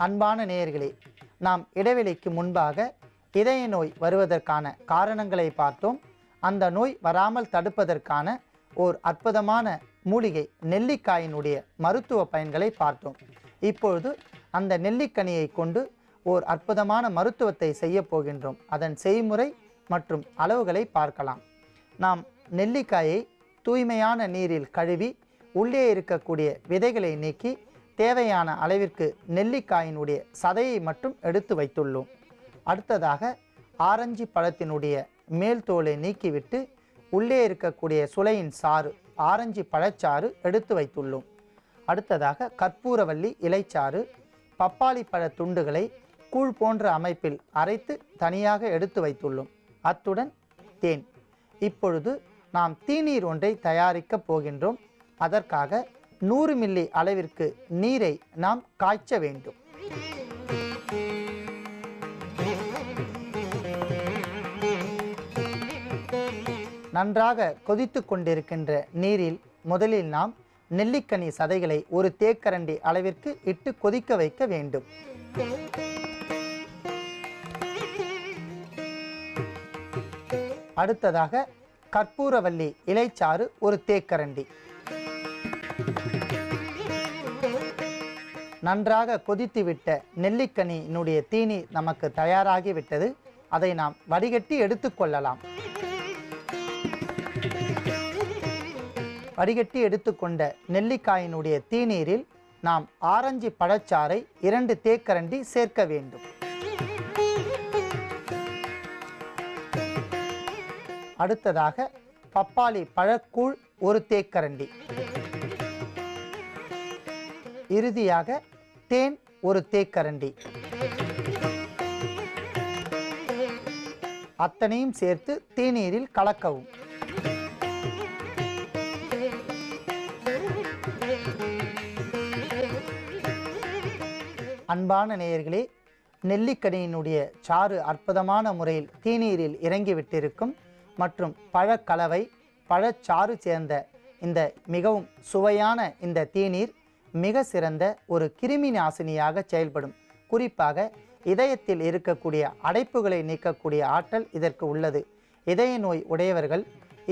அன்பான நேயர்களே, நாம் இடைவெளிக்கு முன்பாக இதய நோய் வருவதற்கான காரணங்களை பார்த்தோம். அந்த நோய் வராமல் தடுப்பதற்கான ஓர் அற்புதமான மூலிகை நெல்லிக்காயினுடைய மருத்துவ பயன்களை பார்த்தோம். இப்பொழுது அந்த நெல்லிக்கனியை கொண்டு ஓர் அற்புதமான மருத்துவத்தை செய்ய போகின்றோம். அதன் செய்முறை மற்றும் அளவுகளை பார்க்கலாம். நாம் நெல்லிக்காயை தூய்மையான நீரில் கழுவி உள்ளே இருக்கக்கூடிய விதைகளை நீக்கி தேவையான அளவிற்கு நெல்லிக்காயினுடைய சதையை மட்டும் எடுத்து வைத்துள்ளோம். அடுத்ததாக ஆரஞ்சு பழத்தினுடைய மேல் தோலை நீக்கிவிட்டு உள்ளே இருக்கக்கூடிய சுளையின் சாறு, ஆரஞ்சு பழச்சாறு எடுத்து வைத்துள்ளோம். அடுத்ததாக கற்பூரவள்ளி இலைச்சாறு, பப்பாளி பழ துண்டுகளை கூழ் போன்ற அமைப்பில் அரைத்து தனியாக எடுத்து வைத்துள்ளோம். அத்துடன் தேன். இப்பொழுது நாம் தீநீர் ஒன்றை தயாரிக்கப் போகின்றோம். அதற்காக 100 மில்லி அளவிற்கு நீரை நாம் காய்ச்ச வேண்டும். நன்றாக கொதித்து கொண்டிருக்கின்ற நீரில் முதலில் நாம் நெல்லிக்கனி சதைகளை ஒரு தேக்கரண்டி அளவிற்கு இட்டு கொதிக்க வைக்க வேண்டும். அடுத்ததாக கற்பூரவள்ளி இலைச்சாறு ஒரு தேக்கரண்டி. நன்றாக கொதித்துவிட்ட நெல்லிக்கனியினுடைய தீனி நமக்கு தயாராகிவிட்டது. அதை நாம் வடிகட்டி எடுத்துக்கொள்ளலாம். வடிகட்டி எடுத்துக்கொண்ட நெல்லிக்காயினுடைய தீநீரில் நாம் ஆரஞ்சு பழச்சாறை 2 தேக்கரண்டி சேர்க்க வேண்டும். அடுத்ததாக பப்பாளி பழக்கூழ் 1 தேக்கரண்டி. இறுதியாக தேன் 1 தேக்கரண்டி. அத்தனையும் சேர்த்து தீநீரில் கலக்கவும். அன்பான நேயர்களே, நெல்லிக்கனியினுடைய சாறு அற்புதமான முறையில் தீநீரில் இறங்கிவிட்டிருக்கும் மற்றும் பழக்கலவை, பழச்சாறு சேர்ந்த இந்த மிகவும் சுவையான இந்த தீநீர் மிக சிறந்த ஒரு கிருமி நாசினியாக செயல்படும். குறிப்பாக இதயத்தில் இருக்கக்கூடிய அடைப்புகளை நீக்கக்கூடிய ஆற்றல் இதற்கு உள்ளது. இதய நோய் உடையவர்கள்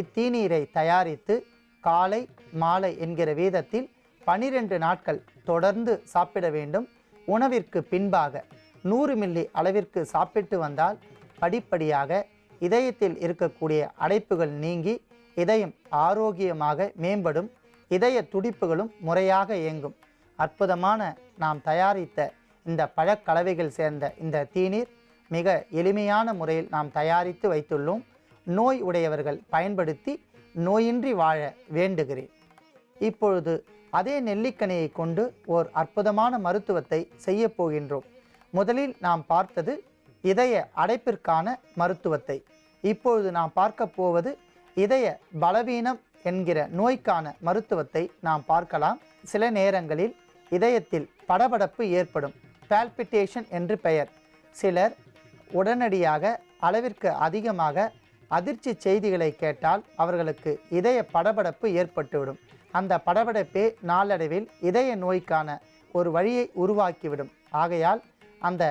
இத்தீநீரை தயாரித்து காலை மாலை என்கிற வீதத்தில் 12 நாட்கள் தொடர்ந்து சாப்பிட வேண்டும். உணவிற்கு பின்பாக 100 மில்லி அளவிற்கு சாப்பிட்டு வந்தால் படிப்படியாக இதயத்தில் இருக்கக்கூடிய அடைப்புகள் நீங்கி இதயம் ஆரோக்கியமாக மேம்படும். இதய துடிப்புகளும் முறையாக இயங்கும். அற்புதமான நாம் தயாரித்த இந்த பழக்கலவைகள் சேர்ந்த இந்த தீநீர் மிக எளிமையான முறையில் நாம் தயாரித்து வைத்துள்ளோம். நோய் உடையவர்கள் பயன்படுத்தி நோயின்றி வாழ வேண்டுகிறேன். இப்பொழுது அதே நெல்லிக்கனியை கொண்டு ஓர் அற்புதமான மருத்துவத்தை செய்ய போகின்றோம். முதலில் நாம் பார்த்தது இதய அடைப்பிற்கான மருத்துவத்தை. இப்பொழுது நாம் பார்க்க போவது இதய பலவீனம் என்கிற நோய்க்கான மருத்துவத்தை நாம் பார்க்கலாம். சில நேரங்களில் இதயத்தில் படபடப்பு ஏற்படும், பால்பிட்டேஷன் என்று பெயர். சிலர் உடனடியாக அளவிற்கு அதிகமாக அதிர்ச்சி செய்திகளை கேட்டால் அவர்களுக்கு இதய படபடப்பு ஏற்பட்டுவிடும். அந்த படபடப்பே நாளடைவில் இதய நோய்க்கான ஒரு வழியை உருவாக்கிவிடும். ஆகையால் அந்த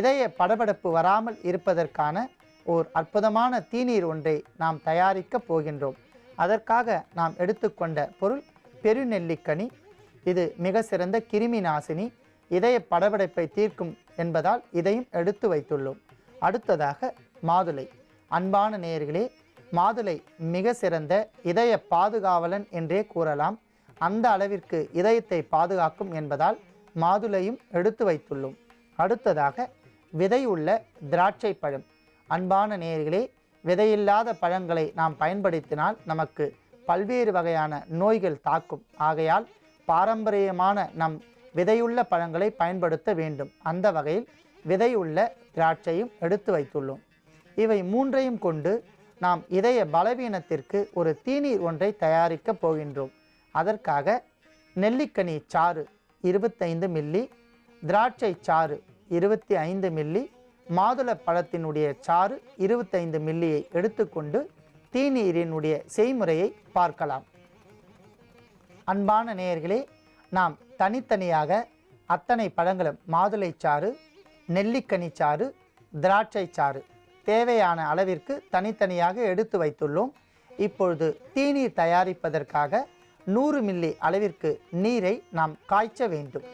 இதய படபடப்பு வராமல் இருப்பதற்கான ஓர் அற்புதமான தீநீர் ஒன்றை நாம் தயாரிக்கப் போகின்றோம். அதற்காக நாம் எடுத்துக்கொண்ட பொருள் பெருநெல்லிக்கனி. இது மிக சிறந்த கிருமி நாசினி, இதய படபடப்பை தீர்க்கும் என்பதால் இதையும் எடுத்து வைத்துள்ளோம். அடுத்ததாக மாதுளை. அன்பான நேயர்களே, மாதுளை மிக சிறந்த இதய பாதுகாவலன் என்றே கூறலாம். அந்த அளவிற்கு இதயத்தை பாதுகாக்கும் என்பதால் மாதுளையும் எடுத்து வைத்துள்ளோம். அடுத்ததாக விதையுள்ள திராட்சை பழம். அன்பான நேயர்களே, விதையில்லாத பழங்களை நாம் பயன்படுத்தினால் நமக்கு பல்வேறு வகையான நோய்கள் தாக்கும். ஆகையால் பாரம்பரியமான நம் விதையுள்ள பழங்களை பயன்படுத்த வேண்டும். அந்த வகையில் விதையுள்ள திராட்சையும் எடுத்து வைத்துள்ளோம். இவை மூன்றையும் கொண்டு நாம் இதய பலவீனத்திற்கு ஒரு தீநீர் ஒன்றை தயாரிக்கப் போகின்றோம். அதற்காக நெல்லிக்கனி சாறு 25 மில்லி, திராட்சை சாறு 25 மில்லி, மாதுளை பழத்தினுடைய சாறு 25 மில்லியை எடுத்துக்கொண்டு தீநீரினுடைய செய்முறையை பார்க்கலாம். அன்பான நேயர்களே, நாம் தனித்தனியாக அத்தனை பழங்களும் மாதுளை சாறு, நெல்லிக்கனி சாறு, திராட்சை சாறு தேவையான அளவிற்கு தனித்தனியாக எடுத்து வைத்துள்ளோம். இப்பொழுது தீநீர் தயாரிப்பதற்காக 100 மில்லி அளவிற்கு நீரை நாம் காய்ச்ச வேண்டும்.